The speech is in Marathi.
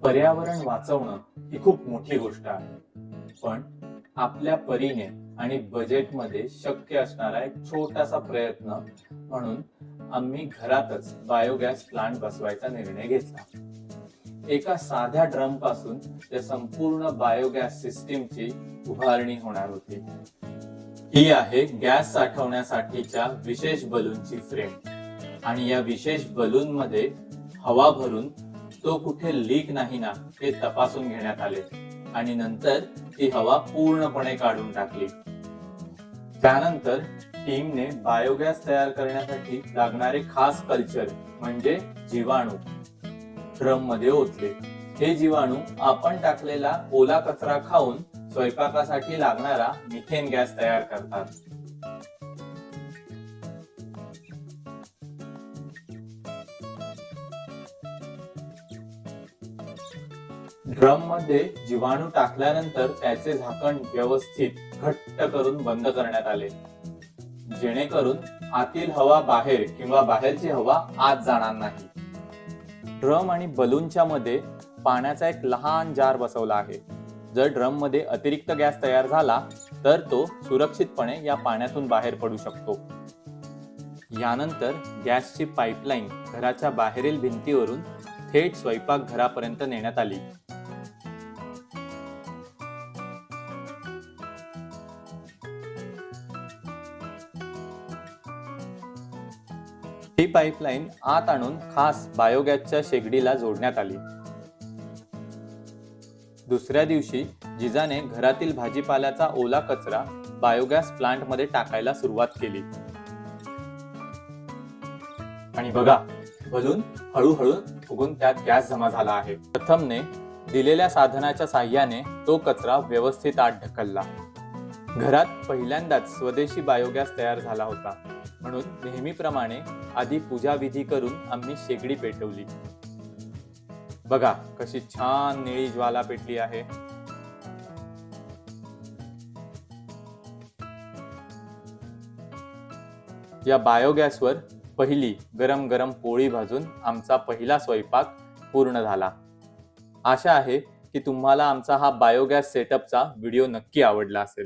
पर्यावरण वाचवणं ही खूप मोठी गोष्ट आहे, पण आपल्या परीने आणि बजेटमध्ये शक्य असणारा एक छोटासा प्रयत्न म्हणून आम्ही घरातच बायोगॅस प्लांट बसवायचा निर्णय घेतला. एका साध्या ड्रम पासून त्या संपूर्ण बायोगॅस सिस्टीमची उभारणी होणार होती. ही आहे गॅस साठवण्यासाठीच्या विशेष बलूनची फ्रेम आणि या विशेष बलून मध्ये हवा भरून तो कुठे लीक नाही ना हे तपासून घेण्यात आले आणि नंतर ती हवा पूर्णपणे काढून टाकली. त्यानंतर टीमने बायोगॅस तयार करण्यासाठी लागणारे खास कल्चर म्हणजे जीवाणू ड्रम मध्ये ओतले. हे जीवाणू आपण टाकलेला ओला कचरा खाऊन स्वयंपाकासाठी लागणारा मिथेन गॅस तयार करतात. ड्रम मध्ये जीवाणू टाकल्यानंतर त्याचे झाकण व्यवस्थित घट्ट करून बंद करण्यात आले, जेणेकरून आतील हवा बाहेर किंवा बाहेरची हवा आत जाणार नाही. ड्रम आणि बलूनच्या मध्ये पाण्याचा एक लहान जार बसवला आहे. जर ड्रम मध्ये अतिरिक्त गॅस तयार झाला तर तो सुरक्षितपणे या पाण्यातून बाहेर पडू शकतो. यानंतर गॅसची पाईपलाईन घराच्या बाहेरील भिंतीवरून थेट स्वयंपाक घरापर्यंत नेण्यात आली. ही पाईपलाईन आत आणून खास बायोगॅसच्या शेगडीला जोडण्यात आली. दुसऱ्या दिवशी जिजाने घरातील भाजीपाल्याचा ओला कचरा बायोगॅस प्लांट मध्ये टाकायला सुरुवात केली. आणि बघा, बलून हळूहळू फुगून त्यात गॅस जमा झाला आहे. प्रथमने दिलेल्या साधनाच्या साह्याने तो कचरा व्यवस्थित आत ढकलला. घरात पहिल्यांदाच स्वदेशी बायोगॅस तयार झाला होता, म्हणून नेहमीप्रमाणे आधी पूजा विधी करून आम्ही शेगडी पेटवली. बघा कशी छान निळी ज्वाला पेटली आहे. या बायोगॅसवर पहिली गरम गरम पोळी भाजून आमचा पहिला स्वयंपाक पूर्ण झाला. आशा आहे की तुम्हाला आमचा हा बायोगॅस सेटअपचा व्हिडिओ नक्की आवडला असेल.